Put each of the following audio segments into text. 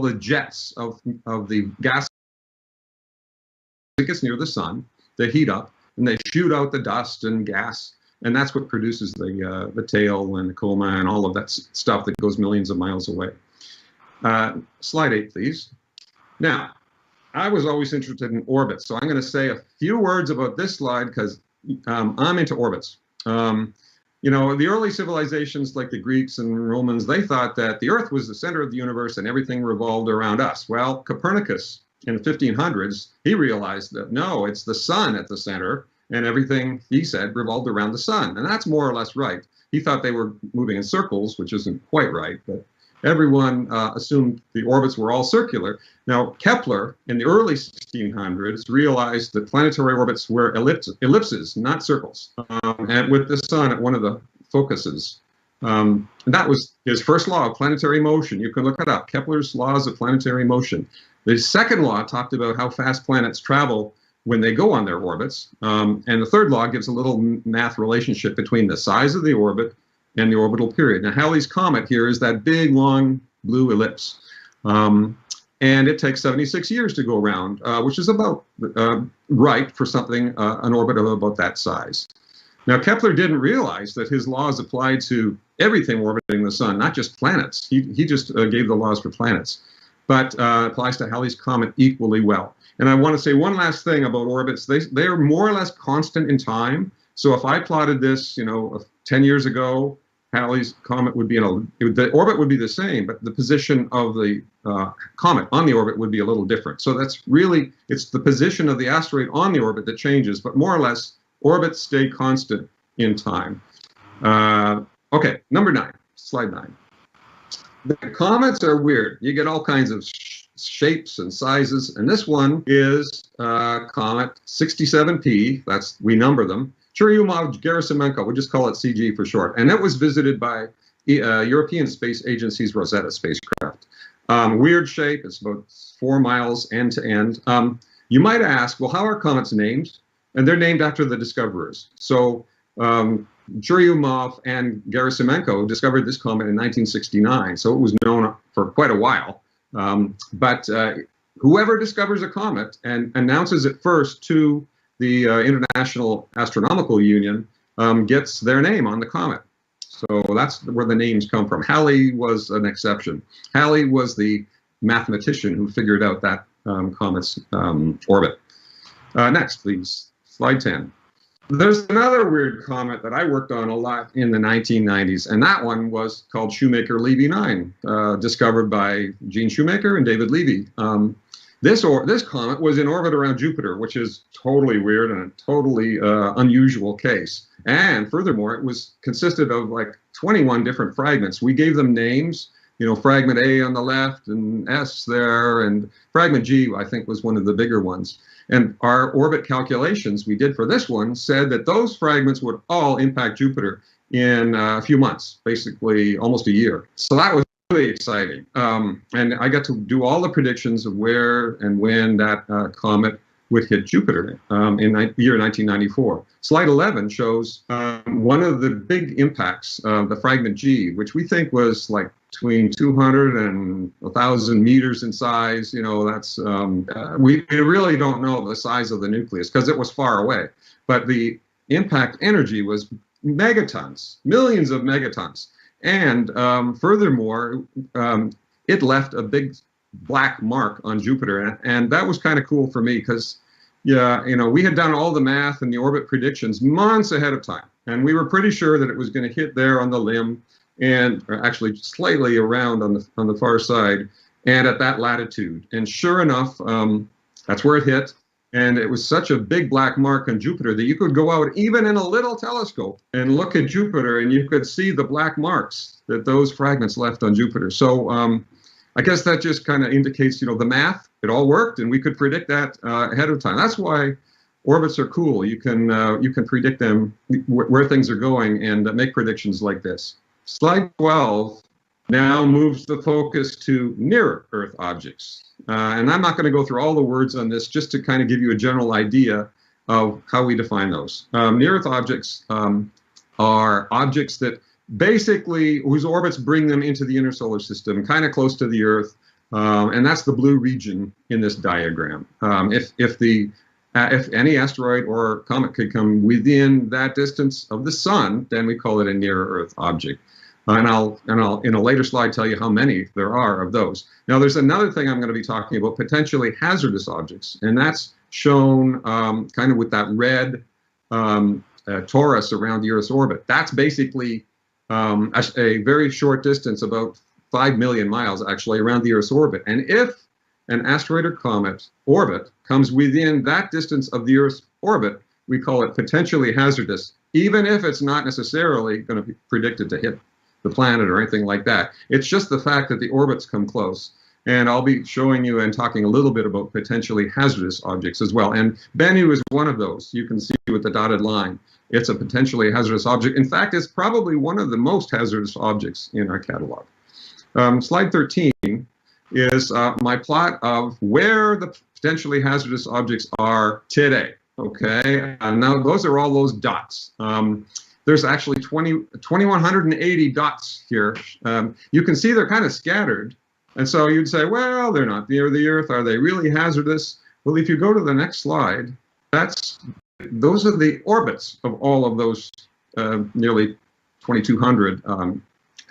the jets of the gas that gets near the sun. They heat up and they shoot out the dust and gas, and that's what produces the tail and the coma and all of that stuff that goes millions of miles away. Slide 8, please. Now, I was always interested in orbits, so I'm going to say a few words about this slide because I'm into orbits. You know, the early civilizations like the Greeks and Romans, they thought that the Earth was the center of the universe and everything revolved around us. Well, Copernicus in the 1500s, he realized that no, it's the sun at the center, and everything, he said, revolved around the sun. And that's more or less right. He thought they were moving in circles, which isn't quite right, but everyone assumed the orbits were all circular. Now, Kepler, in the early 1600s, realized that planetary orbits were ellipses, not circles, and with the sun at one of the focuses. And that was his first law of planetary motion. You can look it up, Kepler's laws of planetary motion. The second law talked about how fast planets travel when they go on their orbits. And the third law gives a little math relationship between the size of the orbit and the orbital period. Now, Halley's Comet here is that big, long blue ellipse. And it takes 76 years to go around, which is about right for something, an orbit of about that size. Now, Kepler didn't realize that his laws applied to everything orbiting the sun, not just planets. He just gave the laws for planets, but applies to Halley's Comet equally well. And I want to say one last thing about orbits. They are more or less constant in time. So if I plotted this, you know, 10 years ago, Halley's Comet would be the orbit would be the same, but the position of the comet on the orbit would be a little different. So that's really, it's the position of the asteroid on the orbit that changes, but more or less, orbits stay constant in time. Okay, number 9, slide 9. The comets are weird. You get all kinds of shapes and sizes, and this one is Comet 67P. We number them. Churyumov-Gerasimenko, we'll just call it CG for short. And it was visited by European Space Agency's Rosetta spacecraft. Weird shape, it's about 4 miles end to end. You might ask, well, how are comets named? And they're named after the discoverers. So Churyumov and Gerasimenko discovered this comet in 1969, so it was known for quite a while. But whoever discovers a comet and announces it first to the International Astronomical Union gets their name on the comet. So that's where the names come from. Halley was an exception. Halley was the mathematician who figured out that comet's orbit. Next, please, slide 10. There's another weird comet that I worked on a lot in the 1990s, and that one was called Shoemaker-Levy 9, discovered by Gene Shoemaker and David Levy. This comet was in orbit around Jupiter, which is totally weird and a totally unusual case. And furthermore, it consisted of like 21 different fragments. We gave them names, you know, fragment A on the left and S there, and fragment G, I think, was one of the bigger ones. And our orbit calculations we did for this one said that those fragments would all impact Jupiter in a few months, basically almost a year. So that was really exciting. And I got to do all the predictions of where and when that comet would hit Jupiter in the year 1994. Slide 11 shows one of the big impacts of the fragment G, which we think was like between 200 and 1,000 meters in size. You know, that's we really don't know the size of the nucleus because it was far away. But the impact energy was megatons, millions of megatons. And furthermore, it left a big black mark on Jupiter, and that was kind of cool for me because, yeah, you know, we had done all the math and the orbit predictions months ahead of time, and we were pretty sure that it was going to hit there on the limb, and actually slightly around on the far side, and at that latitude. And sure enough, that's where it hit. And it was such a big black mark on Jupiter that you could go out even in a little telescope and look at Jupiter, and you could see the black marks that those fragments left on Jupiter. So I guess that just kind of indicates, you know, the math, it all worked, and we could predict that ahead of time. That's why orbits are cool. You can predict them, where things are going, and make predictions like this. Slide 12 now moves the focus to near Earth objects. And I'm not going to go through all the words on this, just to kind of give you a general idea of how we define those. Near Earth objects are objects that basically, whose orbits bring them into the inner solar system, kind of close to the Earth, And that's the blue region in this diagram. If any asteroid or comet could come within that distance of the sun, then we call it a near-Earth object. And I'll in a later slide tell you how many there are of those. Now, there's another thing I'm going to be talking about, potentially hazardous objects, and that's shown kind of with that red torus around the Earth's orbit. That's basically a very short distance, about 5 million miles actually, around the Earth's orbit. And if an asteroid or comet orbit comes within that distance of the Earth's orbit, we call it potentially hazardous, even if it's not necessarily going to be predicted to hit the planet or anything like that. It's just the fact that the orbits come close. And I'll be showing you and talking a little bit about potentially hazardous objects as well. And Bennu is one of those. You can see with the dotted line. It's a potentially hazardous object. In fact, it's probably one of the most hazardous objects in our catalog. Slide 13 is my plot of where the potentially hazardous objects are today. Okay, and now those are all those dots. There's actually 2,180 dots here. You can see they're kind of scattered. And so you'd say, well, they're not near the Earth. Are they really hazardous? Well, if you go to the next slide, those are the orbits of all of those nearly 2,200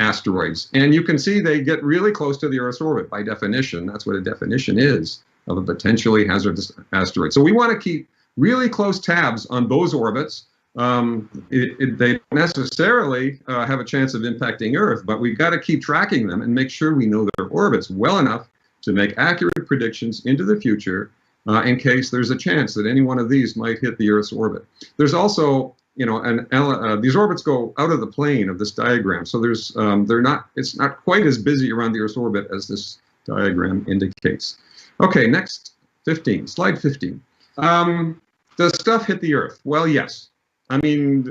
asteroids. And you can see they get really close to the Earth's orbit by definition. That's what a definition is of a potentially hazardous asteroid. So we want to keep really close tabs on those orbits. They don't necessarily have a chance of impacting Earth, but we've got to keep tracking them and make sure we know their orbits well enough to make accurate predictions into the future in case there's a chance that any one of these might hit the Earth's orbit. There's also, you know, these orbits go out of the plane of this diagram, so there's it's not quite as busy around the Earth's orbit as this diagram indicates. Okay, next, slide 15. Does stuff hit the Earth? Well, yes. I mean,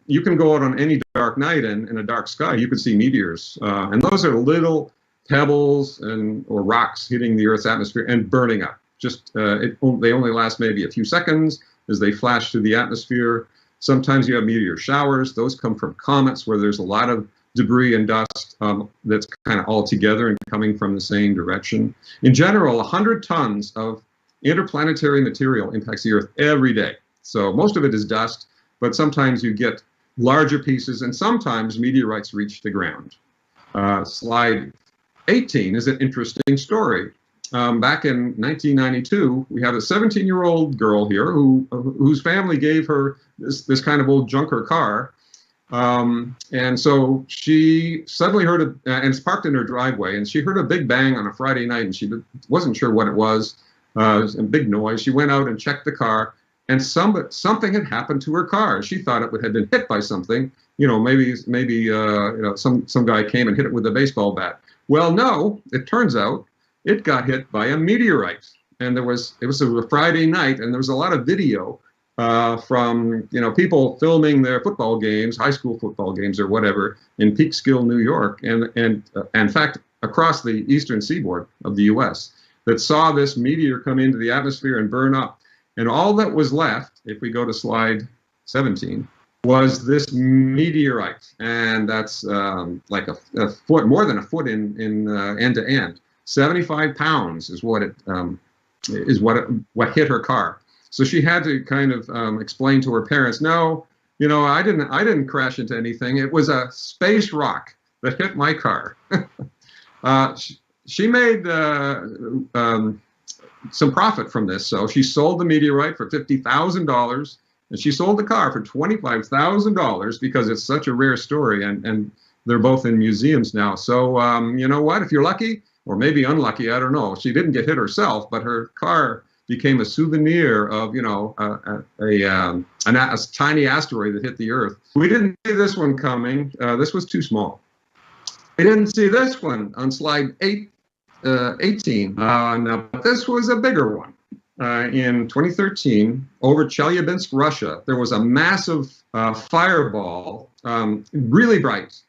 you can go out on any dark night and in a dark sky, you can see meteors. And those are little pebbles or rocks hitting the Earth's atmosphere and burning up. They only last maybe a few seconds as they flash through the atmosphere. Sometimes you have meteor showers. Those come from comets where there's a lot of debris and dust that's kind of all together and coming from the same direction. In general, 100 tons of interplanetary material impacts the Earth every day. So most of it is dust, but sometimes you get larger pieces, and sometimes meteorites reach the ground. Slide 18 is an interesting story. Back in 1992, we had a 17-year-old girl here whose family gave her this kind of old junker car. And so she suddenly heard, and it's parked in her driveway, and she heard a big bang on a Friday night, and she wasn't sure what it was. It was a big noise. She went out and checked the car, and something had happened to her car. She thought it had been hit by something. You know, maybe some guy came and hit it with a baseball bat. Well, no, it turns out it got hit by a meteorite. And it was a Friday night, and there was a lot of video from people filming their football games, high school football games or whatever, in Peekskill, New York, and in fact across the eastern seaboard of the U.S. that saw this meteor come into the atmosphere and burn up. And all that was left, if we go to slide 17, was this meteorite, and that's like a foot, more than a foot in end to end. 75 pounds is what hit her car. So she had to kind of explain to her parents, no, I didn't crash into anything. It was a space rock that hit my car. She made some profit from this. So she sold the meteorite for $50,000, and she sold the car for $25,000 because it's such a rare story, and they're both in museums now. So you know what? If you're lucky, or maybe unlucky, I don't know. She didn't get hit herself, but her car became a souvenir of a tiny asteroid that hit the Earth. We didn't see this one coming. This was too small. We didn't see this one on slide 18. Now, this was a bigger one. In 2013, over Chelyabinsk, Russia, there was a massive fireball, really bright,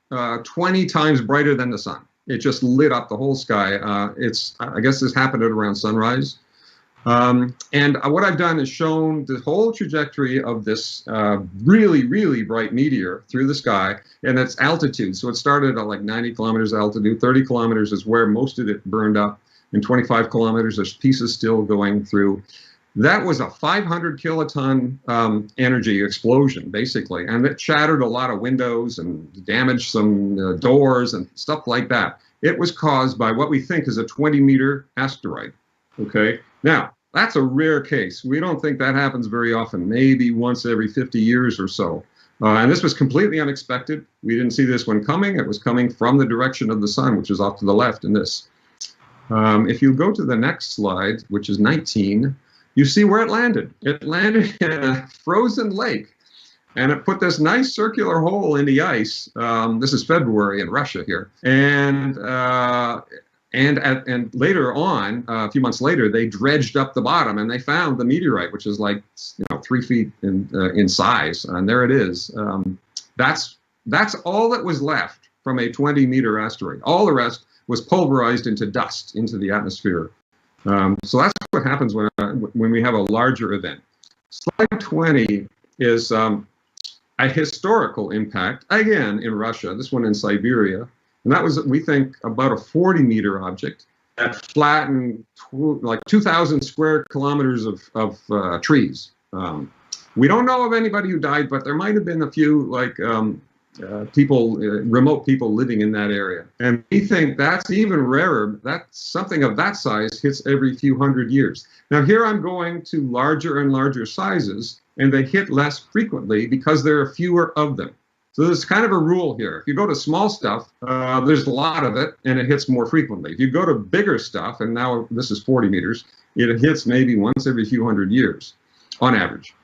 20 times brighter than the sun. It just lit up the whole sky. I guess this happened at around sunrise. And what I've done is shown the whole trajectory of this really, really bright meteor through the sky and its altitude. So it started at like 90 kilometers altitude, 30 kilometers is where most of it burned up, and 25 kilometers, there's pieces still going through. That was a 500 kiloton energy explosion, basically, and it shattered a lot of windows and damaged some doors and stuff like that. It was caused by what we think is a 20-meter asteroid. Okay, now that's a rare case. We don't think that happens very often, maybe once every 50 years or so. And this was completely unexpected. We didn't see this one coming. It was coming from the direction of the sun, which is off to the left in this. If you go to the next slide, which is 19, you see where it landed. It landed in a frozen lake, and it put this nice circular hole in the ice. This is February in Russia here, and later on, a few months later, they dredged up the bottom and they found the meteorite, which is like 3 feet in size, and there it is. That's all that was left from a 20-meter asteroid. All the rest was pulverized into dust into the atmosphere. So that's what happens when we have a larger event. Slide 20 is a historical impact, again in Russia, this one in Siberia. And that was, we think, about a 40-meter object that flattened like 2,000 square kilometers of trees. We don't know of anybody who died, but there might have been a few like remote people living in that area. And we think that's even rarer. That something of that size hits every few hundred years. Now here I'm going to larger and larger sizes, and they hit less frequently because there are fewer of them. So there's kind of a rule here. If you go to small stuff, there's a lot of it, and it hits more frequently. If you go to bigger stuff, and now this is 40 meters, it hits maybe once every few hundred years, on average.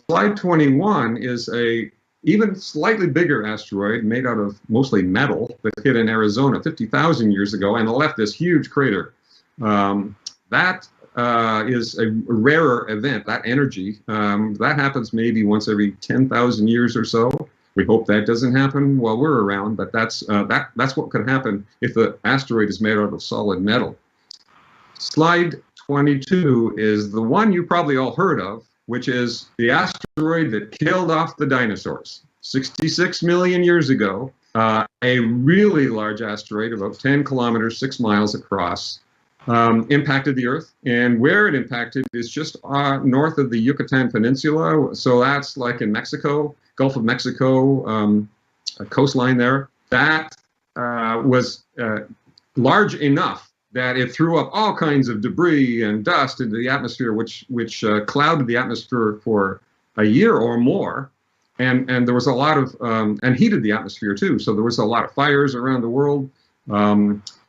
Slide 21 is a even slightly bigger asteroid made out of mostly metal that hit in Arizona 50,000 years ago and left this huge crater. That is a rarer event, that energy. That happens maybe once every 10,000 years or so. We hope that doesn't happen while we're around, but that's what could happen if the asteroid is made out of solid metal. Slide 22 is the one you probably all heard of, which is the asteroid that killed off the dinosaurs 66 million years ago. A really large asteroid, about 10 kilometers, 6 miles across, impacted the Earth. And where it impacted is just north of the Yucatan Peninsula. So that's like in Mexico, Gulf of Mexico, coastline there. That was large enough that it threw up all kinds of debris and dust into the atmosphere, which clouded the atmosphere for a year or more, and there was a lot of and heated the atmosphere too. So there was a lot of fires around the world.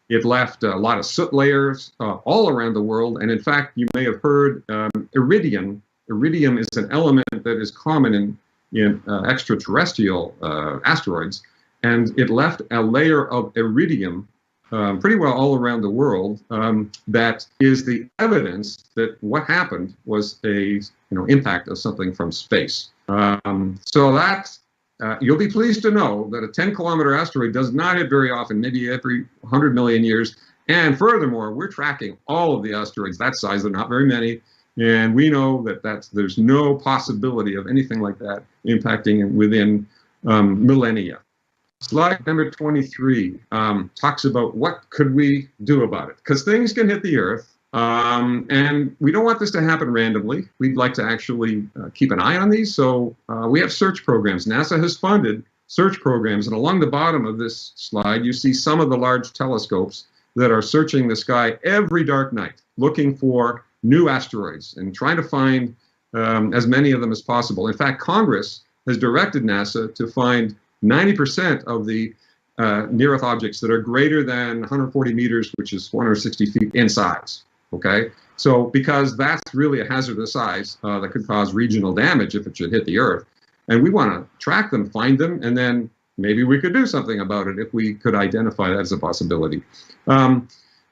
It left a lot of soot layers all around the world, and in fact, you may have heard iridium. Iridium is an element that is common in extraterrestrial asteroids, and it left a layer of iridium pretty well all around the world. That is the evidence that what happened was a impact of something from space. So that's you'll be pleased to know that a 10-kilometer asteroid does not hit very often, maybe every 100 million years. And furthermore, we're tracking all of the asteroids that size. There are not very many, and we know that there's no possibility of anything like that impacting within millennia. Slide number 23 talks about what could we do about it, because things can hit the Earth, and we don't want this to happen randomly. We'd like to actually keep an eye on these, so we have search programs. NASA has funded search programs, and along the bottom of this slide you see some of the large telescopes that are searching the sky every dark night, looking for new asteroids and trying to find as many of them as possible. In fact, Congress has directed NASA to find 90% of the near-Earth objects that are greater than 140 meters, which is 460 feet in size, okay? So because that's really a hazardous size that could cause regional damage if it should hit the Earth. And we want to track them, find them, and then maybe we could do something about it if we could identify that as a possibility.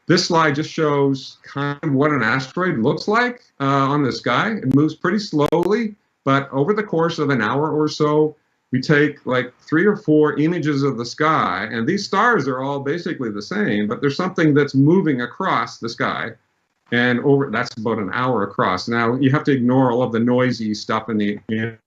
This slide just shows kind of what an asteroid looks like on the sky. It moves pretty slowly, but over the course of an hour or so, we take like 3 or 4 images of the sky, and these stars are all basically the same, but there's something that's moving across the sky. And that's about an hour across. Now you have to ignore all of the noisy stuff in the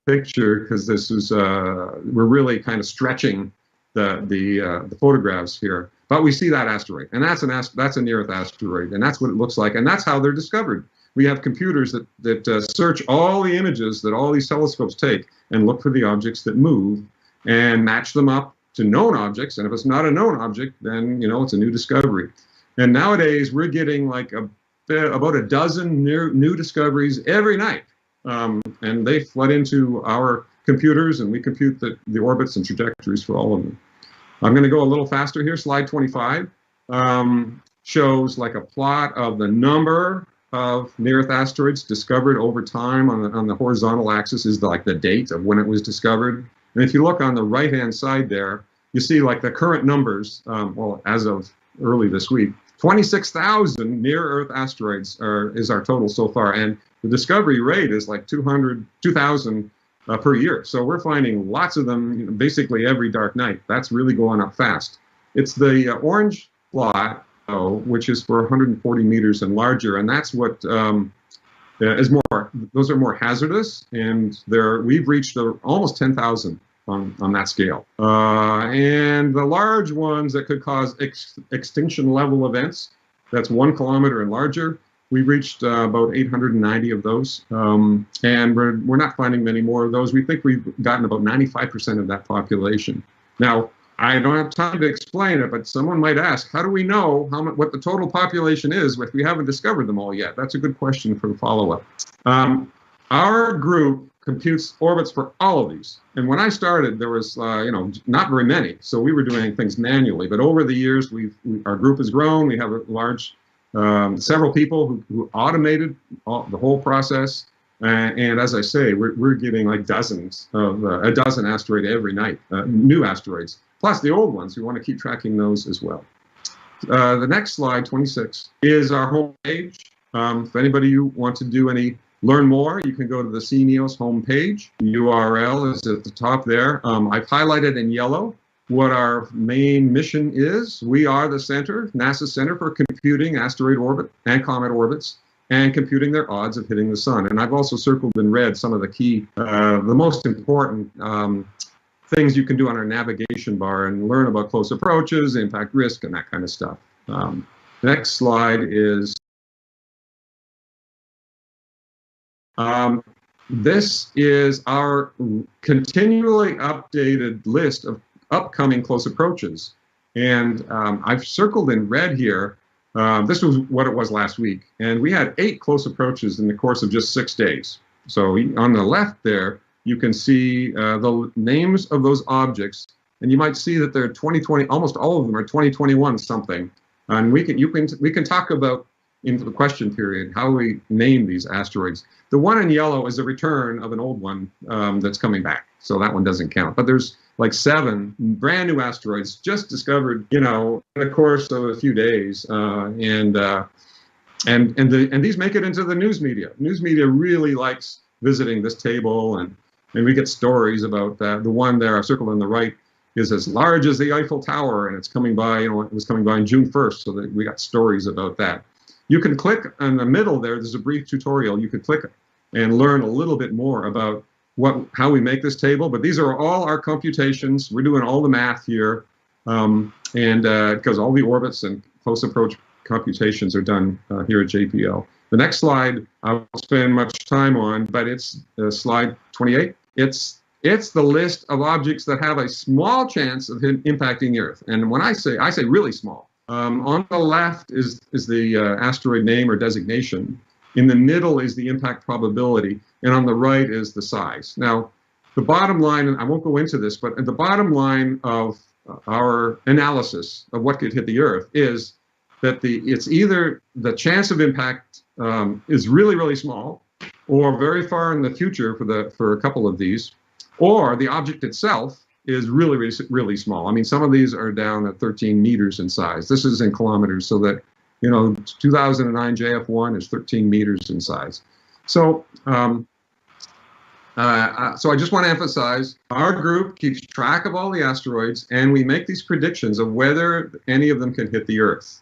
picture because this is we're really kind of stretching the photographs here. But we see that asteroid, and that's a near-Earth asteroid, and that's what it looks like, and that's how they're discovered. We have computers that search all the images that all these telescopes take and look for the objects that move and match them up to known objects. And if it's not a known object, then it's a new discovery. And nowadays we're getting like about a dozen new discoveries every night, and they flood into our computers, and we compute the orbits and trajectories for all of them. I'm going to go a little faster here. Slide 25 shows like a plot of the number of near-Earth asteroids discovered over time. On the horizontal axis is like the date of when it was discovered. And if you look on the right-hand side there, you see like the current numbers, well, as of early this week, 26,000 near-Earth asteroids is our total so far. And the discovery rate is like 2,000 per year. So we're finding lots of them basically every dark night. That's really going up fast. It's the orange plot, which is for 140 meters and larger, and that's what is more. Those are more hazardous, and we've reached almost 10,000 on that scale. And the large ones that could cause extinction level events, that's 1 kilometer and larger. We've reached about 890 of those, and we're not finding many more of those. We think we've gotten about 95% of that population. Now, I don't have time to explain it, but someone might ask, how do we know what the total population is if we haven't discovered them all yet? That's a good question for the follow-up. Our group computes orbits for all of these. And when I started, there was, not very many. So we were doing things manually. But over the years, our group has grown. We have a large, several people who automated the whole process. And as I say, we're getting like dozens of a dozen asteroids every night, new asteroids, plus the old ones. We want to keep tracking those as well. The next slide, 26, is our homepage. If anybody you want to learn more, you can go to the CNEOS homepage. The URL is at the top there. I've highlighted in yellow what our main mission is. We are the center, NASA Center for Computing Asteroid Orbit and Comet Orbits, and computing their odds of hitting the sun. And I've also circled in red some of the key, the most important things you can do on our navigation bar and learn about close approaches, impact risk, and that kind of stuff. Next slide is, this is our continually updated list of upcoming close approaches. And I've circled in red here. This was what it was last week, and we had 8 close approaches in the course of just 6 days. So on the left there, you can see the names of those objects, and you might see that they're 2020. Almost all of them are 2021 something. And we can talk about in the question period how we name these asteroids. The one in yellow is a return of an old one that's coming back, so that one doesn't count. But there's like 7 brand new asteroids just discovered, in the course of a few days, and these make it into the news media. News media really likes visiting this table, and we get stories about that. The one there, circled on the right, is as large as the Eiffel Tower, and it's coming by. It was coming by on June 1st, so that we got stories about that. You can click on the middle there. There's a brief tutorial. You could click and learn a little bit more about how we make this table, but these are all our computations. We're doing all the math here, because all the orbits and close approach computations are done here at JPL. The next slide I won't spend much time on, but it's slide 28. It's the list of objects that have a small chance of impacting the Earth, and when I say really small. On the left is the asteroid name or designation. In the middle is the impact probability, and on the right is the size. Now, the bottom line, and I won't go into this, but the bottom line of our analysis of what could hit the Earth is that it's either the chance of impact is really, really small, or very far in the future for a couple of these, or the object itself is really, really, really small. I mean, some of these are down at 13 meters in size. This is in kilometers, so that 2009 JF1 is 13 meters in size. So, so I just want to emphasize, our group keeps track of all the asteroids, and we make these predictions of whether any of them can hit the Earth.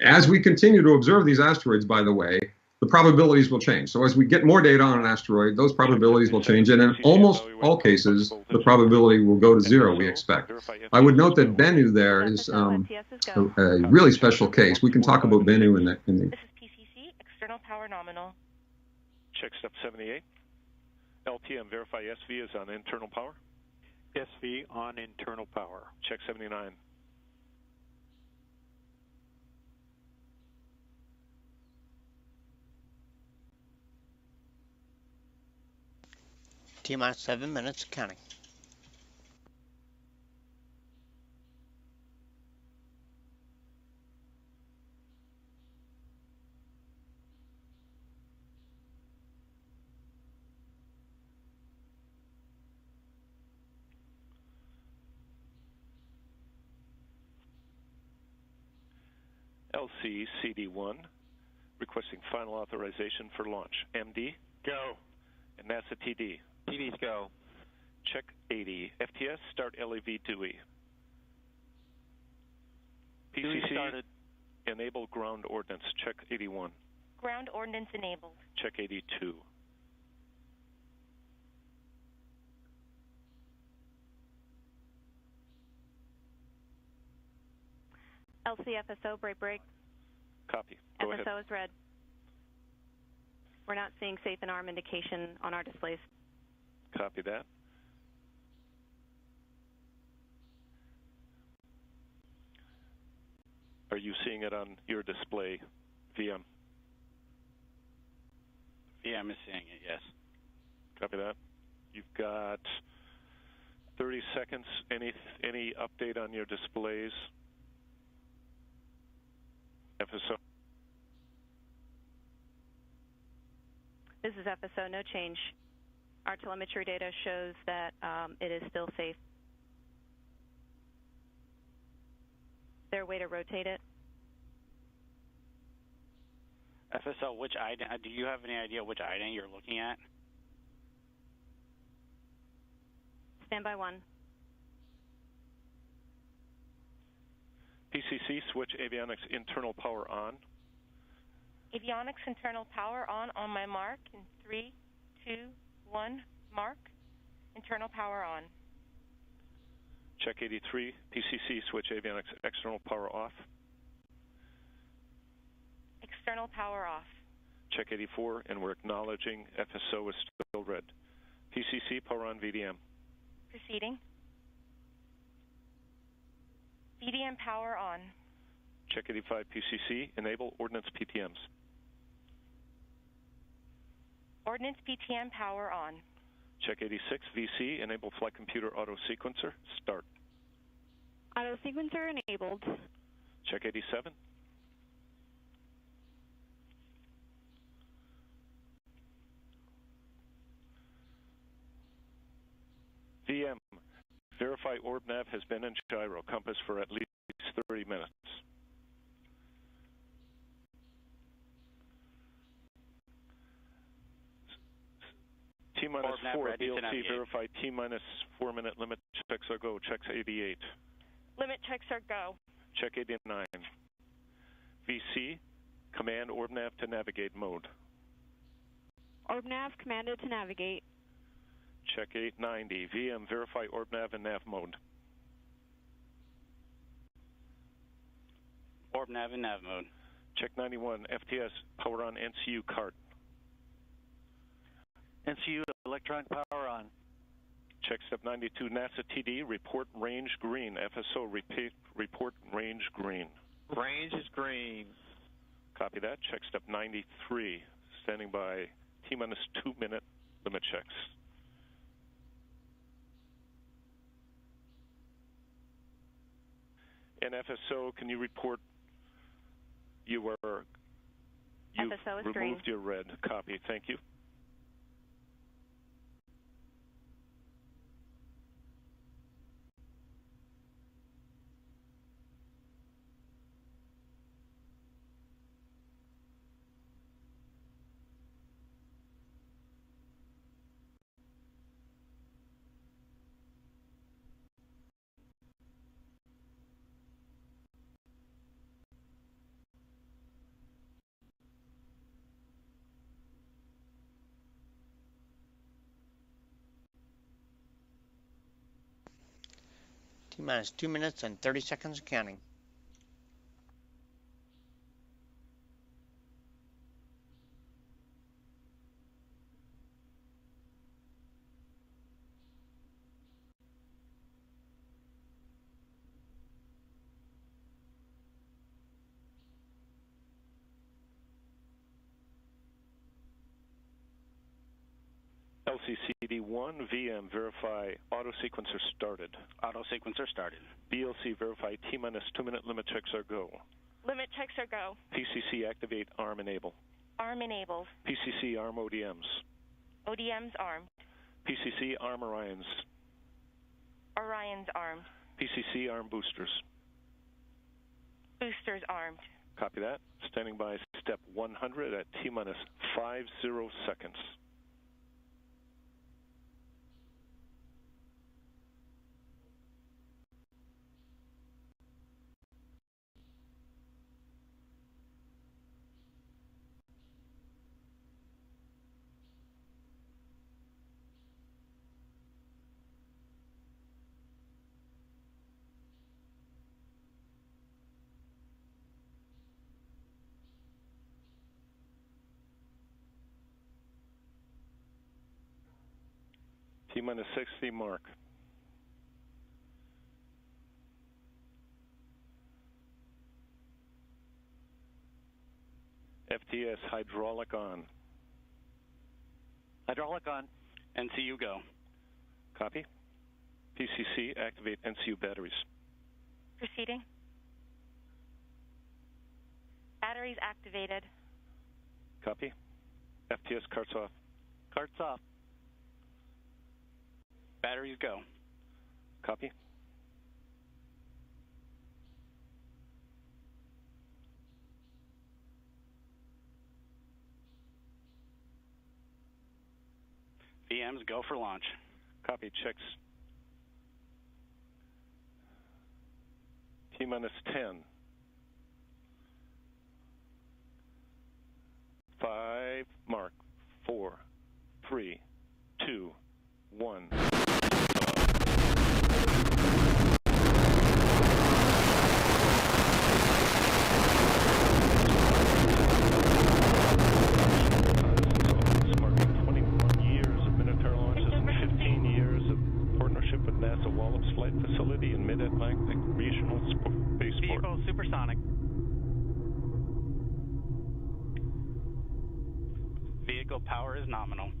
As we continue to observe these asteroids, by the way, the probabilities will change. So as we get more data on an asteroid, those probabilities will change. And in almost all cases, the probability will go to zero, we expect. I would note that Bennu there is a really special case. We can talk about Bennu in the... This is PCC, external power nominal. Check step 78. LTM, verify SV is on internal power. SV on internal power. Check 79. T-minus 7 minutes, counting. LC CD1 requesting final authorization for launch. MD? Go. And NASA TD? TD's go. Check 80. FTS, start LAV DUI. DUI PCC, started. enable ground ordnance. Check 81. Ground ordnance enabled. Check 82. LCFSO, break. Copy. Go ahead. FSO is red. We're not seeing safe and arm indication on our displays. Copy that. Are you seeing it on your display, VM? VM is seeing it, yes. Copy that. You've got 30 seconds. Any update on your displays? FSO. This is FSO, no change. Our telemetry data shows that it is still safe. Is there a way to rotate it? FSO, which IDA, do you have any idea which IDA you're looking at? Standby 1. PCC, switch avionics internal power on. Avionics internal power on my mark. In 3, 2, 1, mark. Internal power on. Check 83. PCC, switch avionics external power off. External power off. Check 84, and we're acknowledging FSO is still red. PCC, power on VDM. Proceeding. VDM power on. Check 85 PCC, enable ordnance PTMs. Ordnance PTM power on. Check 86 VC, enable flight computer auto sequencer, start. Auto sequencer enabled. Check 87. VM, verify OrbNav has been in gyro compass for at least 30 minutes. T-minus 4, BLC, verify T-minus 4 minute limit checks are go. Checks 88. Limit checks are go. Check 89. VC, command OrbNav to navigate mode. OrbNav commanded to navigate. Check 890. VM, verify OrbNav in nav mode. OrbNav in nav mode. Check 91. FTS, power on NCU cart. NCU electronic power on. Check step 92. NASA TD, report range green. FSO, repeat, report range green. Range is green. Copy that. Check step 93. Standing by T-minus 2 minute limit checks. And FSO, can you report you removed green. your red? Copy. Thank you. T-minus 2 minutes and 30 seconds counting. LCCD1, VM, verify auto sequencer started. Auto sequencer started. BLC, verify T-minus 2 minute limit checks are go. Limit checks are go. PCC, activate ARM enable. ARM enabled. PCC, ARM ODMs. ODMs armed. PCC, ARM Orions. Orions armed. PCC, ARM boosters. Boosters armed. Copy that. Standing by step 100 at T-minus 50 seconds. T-minus 60 mark. FTS hydraulic on. Hydraulic on. NCU go. Copy. PCC, activate NCU batteries. Proceeding. Batteries activated. Copy. FTS carts off. Carts off. Batteries go. Copy. VMs go for launch. Copy. Checks. T-minus 10. 5, mark. 4, 3, 2, 1. Marking 21 years of Minotaur launches and 15 years of partnership with NASA Wallops Flight Facility and Mid-Atlantic Regional Spaceport. Vehicle supersonic. Vehicle power is nominal.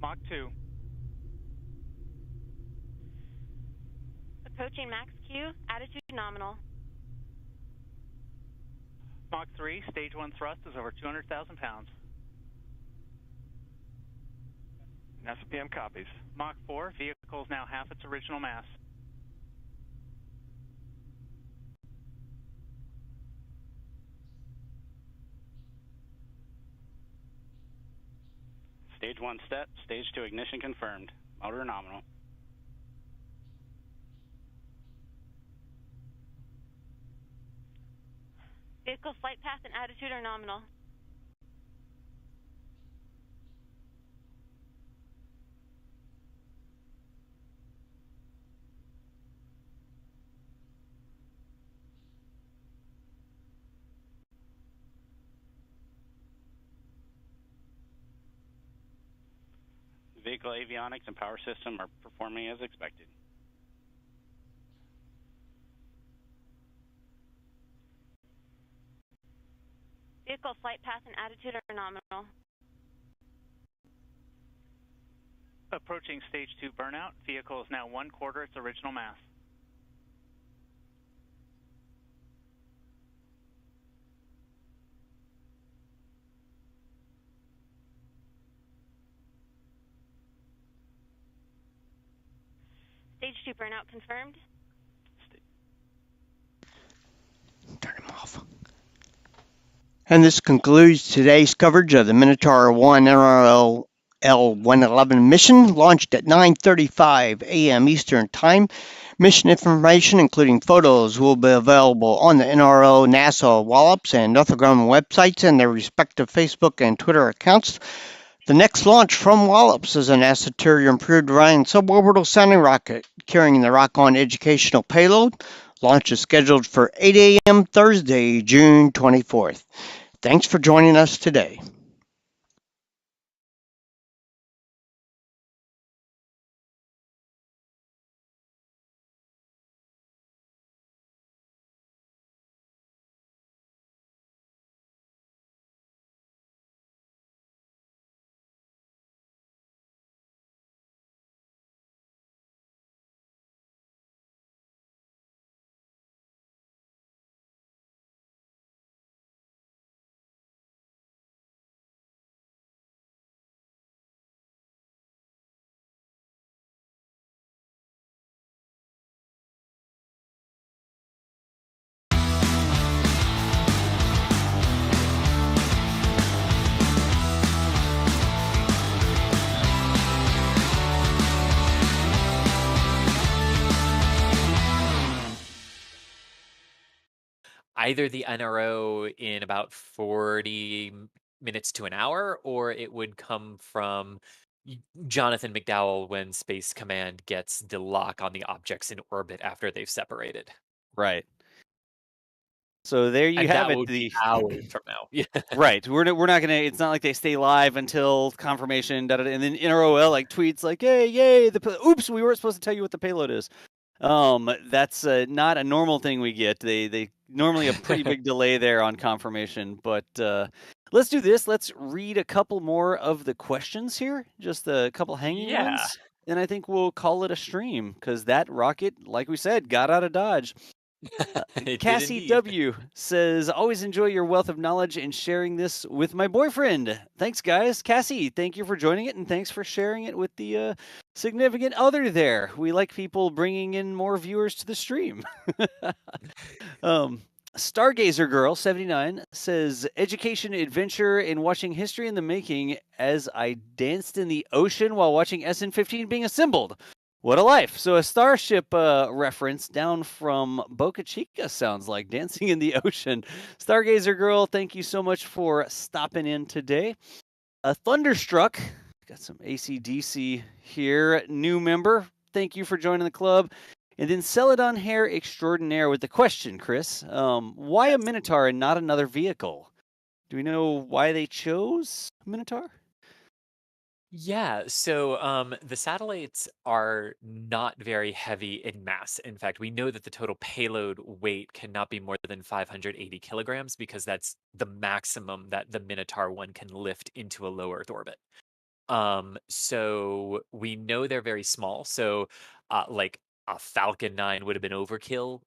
Mach 2. Approaching max Q, attitude nominal. Mach 3, stage 1 thrust is over 200,000 pounds. NASA PM copies. Mach 4, vehicle is now half its original mass. Stage 1 set, stage 2 ignition confirmed. Motor nominal. Vehicle flight path and attitude are nominal. Vehicle avionics and power system are performing as expected. Vehicle flight path and attitude are nominal. Approaching stage 2 burnout, vehicle is now 1/4 its original mass. Stage 2 burnout confirmed. Turn them off. And this concludes today's coverage of the Minotaur 1 NRO L-111 mission, launched at 9:35 a.m. Eastern Time. Mission information, including photos, will be available on the NRO, NASA, Wallops, and Northrop Grumman websites and their respective Facebook and Twitter accounts. The next launch from Wallops is an Asteroid improved Orion suborbital sounding rocket carrying the Rock-On educational payload. Launch is scheduled for 8 a.m. Thursday, June 24th. Thanks for joining us today. Either the NRO in about 40 minutes to an hour, or it would come from Jonathan McDowell when Space Command gets the lock on the objects in orbit after they've separated. Right. So there you And have that it. would be hours from now. Yeah. Right. We're not gonna. It's not like they stay live until confirmation. And then NROL like tweets like, "Hey, yay! Oops, we weren't supposed to tell you what the payload is." That's not a normal thing we get. They normally a pretty big delay there on confirmation. But let's do this. Let's read a couple more of the questions here. Just a couple hanging ones. And I think we'll call it a stream because that rocket, like we said, got out of Dodge. Cassie W says, always enjoy your wealth of knowledge and sharing this with my boyfriend. Thanks, guys. Cassie, thank you for joining it, and thanks for sharing it with the significant other there. We like people bringing in more viewers to the stream. Stargazer Girl 79 says, education, adventure, and watching history in the making as I danced in the ocean while watching SN-15 being assembled. What a life. So a Starship reference down from Boca Chica sounds like dancing in the ocean. Stargazer Girl, thank you so much for stopping in today. Thunderstruck, got some AC/DC here, new member. Thank you for joining the club. And then Celadon Hair Extraordinaire with the question, Chris. Why a Minotaur and not another vehicle? Do we know why they chose Minotaur? Yeah, so the satellites are not very heavy in mass. In fact, we know that the total payload weight cannot be more than 580 kilograms because that's the maximum that the Minotaur 1 can lift into a low Earth orbit. So we know they're very small. So like a Falcon 9 would have been overkill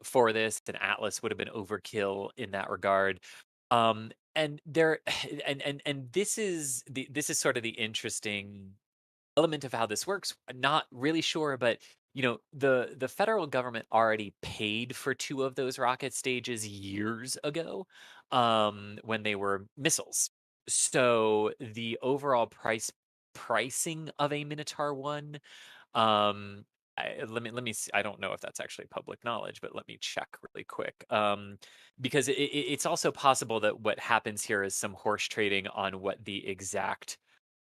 for this. An Atlas would have been overkill in that regard. And there and this is sort of the interesting element of how this works. I'm not really sure, but you know, the federal government already paid for 2 of those rocket stages years ago, when they were missiles. So the overall pricing of a Minotaur 1, let me see. I don't know if that's actually public knowledge, but let me check really quick. Because it's also possible that what happens here is some horse trading on what the exact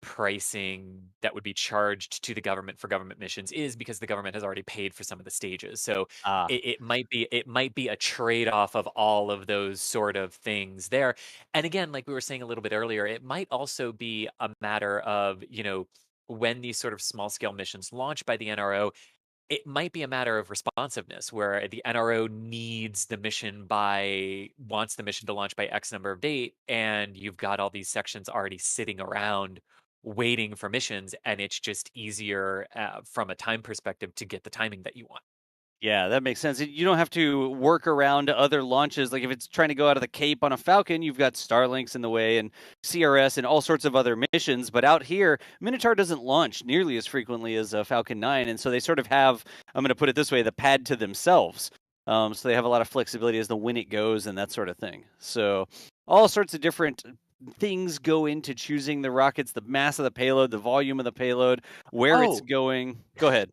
pricing that would be charged to the government for government missions is, because the government has already paid for some of the stages. So it might be a trade-off of all of those sort of things there. And again, like we were saying a little bit earlier, it might also be a matter of, you know, when these sort of small scale missions launch by the NRO, it might be a matter of responsiveness where the NRO wants the mission to launch by X number of date, and you've got all these sections already sitting around waiting for missions, and it's just easier from a time perspective to get the timing that you want. Yeah, that makes sense. You don't have to work around other launches. Like if it's trying to go out of the Cape on a Falcon, you've got Starlinks in the way and CRS and all sorts of other missions. But out here, Minotaur doesn't launch nearly as frequently as Falcon 9. And so they sort of have, I'm going to put it this way, the pad to themselves. So they have a lot of flexibility as to when it goes and that sort of thing. So all sorts of different things go into choosing the rockets, the mass of the payload, the volume of the payload, where it's going. Go ahead.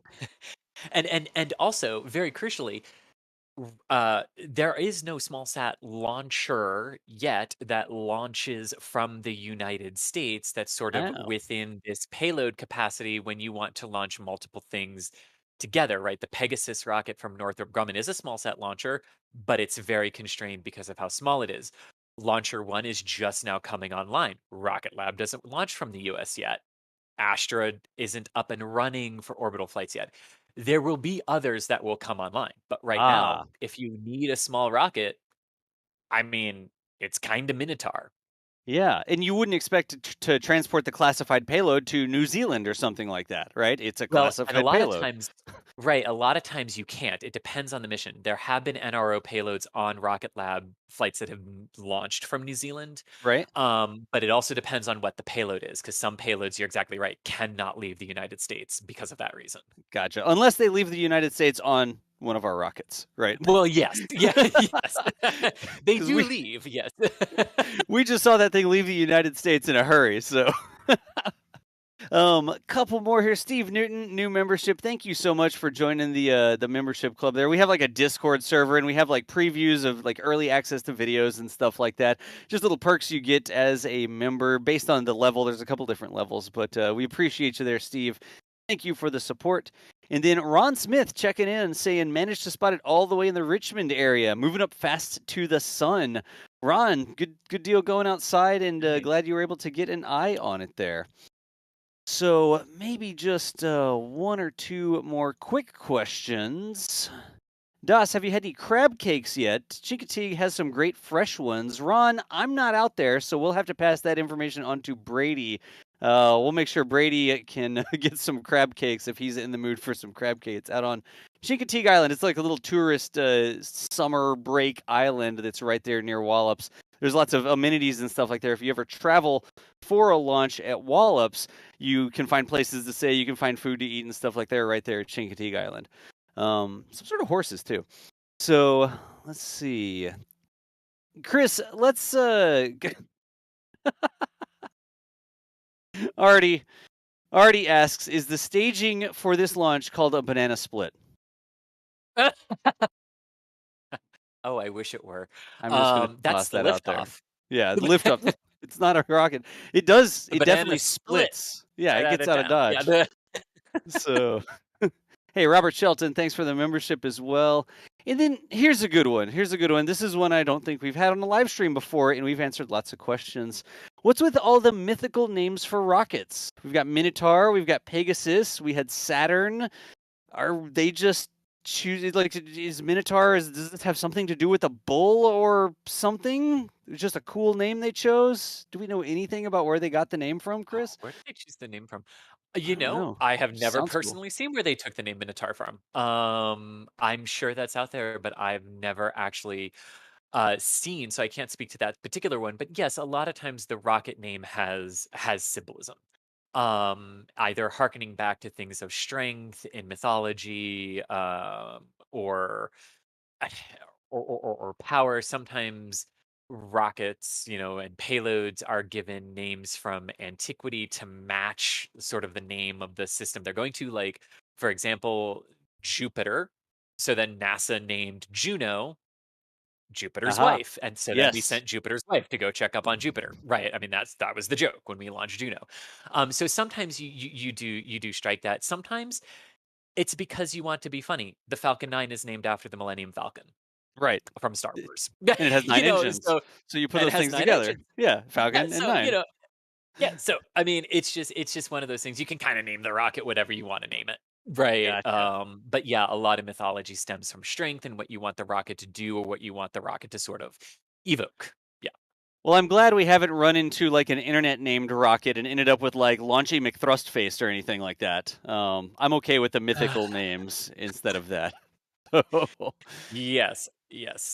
And also, very crucially, There is no small sat launcher yet that launches from the United States that's sort of Oh. within this payload capacity when you want to launch multiple things together, right? The Pegasus rocket from Northrop Grumman is a small sat launcher, but it's very constrained because of how small it is. Launcher 1 is just now coming online. Rocket Lab doesn't launch from the US yet. Asteroid isn't up and running for orbital flights yet. There will be others that will come online, but right now, if you need a small rocket, I mean, it's kind of Minotaur. Yeah, and you wouldn't expect it to transport the classified payload to New Zealand or something like that, right? It's a Well, and a classified lot of payload. times, right, a lot of times you can't. It depends on the mission. There have been NRO payloads on Rocket Lab flights that have launched from New Zealand. Right. But it also depends on what the payload is, because some payloads, you're exactly right, cannot leave the United States because of that reason. Gotcha. Unless they leave the United States on one of our rockets, right? Well, yes. Yeah, yes. They 'Cause do we- leave, yes. We just saw that thing leave the United States in a hurry, so. Couple more here. Steve Newton, new membership. Thank you so much for joining the membership club there. We have like a Discord server and we have like previews of like early access to videos and stuff like that. Just little perks you get as a member based on the level. There's a couple different levels, but we appreciate you there, Steve. Thank you for the support. And then Ron Smith checking in saying, managed to spot it all the way in the Richmond area, moving up fast to the sun. Ron, good deal going outside, and glad you were able to get an eye on it there. So maybe just one or two more quick questions. Das, have you had any crab cakes yet? Chincoteague has some great fresh ones. Ron, I'm not out there, so we'll have to pass that information on to Brady. We'll make sure Brady can get some crab cakes if he's in the mood for some crab cakes out on Chincoteague Island. It's like a little tourist summer break island that's right there near Wallops. There's lots of amenities and stuff like there. If you ever travel for a launch at Wallops, you can find places to stay, you can find food to eat and stuff like that right there at Chincoteague Island. Some sort of horses too. So let's see. Chris, let's Artie asks, is the staging for this launch called a banana split? Oh, I wish it were. I'm just going to That's toss the that out there. liftoff. Yeah, liftoff. It's not a rocket. It does. The It banana definitely split. splits. Yeah, Right it gets out of Dodge. Yeah, So, hey, Robert Shelton, thanks for the membership as well. And then here's a good one. This is one I don't think we've had on the live stream before, and we've answered lots of questions. What's with all the mythical names for rockets? We've got Minotaur, we've got Pegasus, we had Saturn. Are they just choose, like, is Minotaur, does this have something to do with a bull or something? It's just a cool name they chose. Do we know anything about where they got the name from, Chris? Where did they choose the name from? I You don't know, know. I have never Sounds cool. personally seen where they took the name Minotaur from. I'm sure that's out there, but I've never actually seen, so I can't speak to that particular one. But yes, a lot of times the rocket name has symbolism. Either hearkening back to things of strength in mythology, or or power. Sometimes rockets, and payloads are given names from antiquity to match sort of the name of the system they're going to. Like, for example, Jupiter. So then NASA named Juno Jupiter's Aha. wife, and so then we Yes. sent Jupiter's wife to go check up on Jupiter, right? I mean, that was the joke when we launched Juno. So sometimes you do strike that. Sometimes it's because you want to be funny. The Falcon 9 is named after the Millennium Falcon Right. from Star Wars. And it has 9 engines. So you put and it those has things 9 together. engines. Yeah, Falcon and so 9. yeah. So I mean, it's just one of those things. You can kind of name the rocket whatever you want to name it. Right. Gotcha. But yeah, a lot of mythology stems from strength and what you want the rocket to do or what you want the rocket to sort of evoke. Yeah. Well, I'm glad we haven't run into like an internet named rocket and ended up with like Launchy McThrustface or anything like that. I'm okay with the mythical names instead of that. Yes.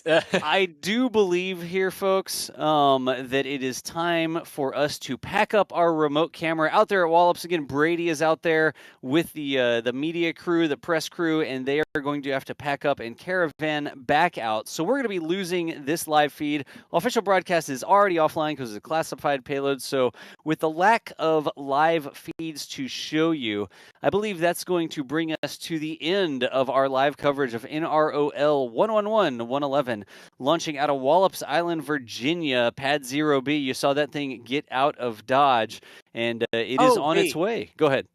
I do believe here, folks, that it is time for us to pack up our remote camera out there at Wallops. Again, Brady is out there with the media crew, the press crew, and they are going to have to pack up and caravan back out. So we're going to be losing this live feed. Official broadcast is already offline because it's a classified payload. So with the lack of live feeds to show you, I believe that's going to bring us to the end of our live coverage of NRO L-111 launching out of Wallops Island, Virginia, Pad 0B. You saw that thing get out of Dodge, and it is on its way. Go ahead.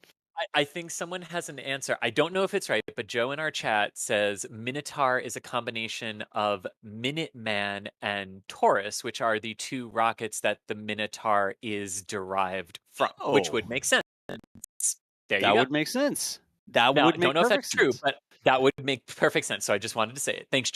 I think someone has an answer. I don't know if it's right, but Joe in our chat says Minotaur is a combination of Minuteman and Taurus, which are the two rockets that the Minotaur is derived from, which would make sense. There you go. That would make sense. That Now, would make I don't know if perfect that's true, sense. but that would make perfect sense. So I just wanted to say it. Thanks, Joe.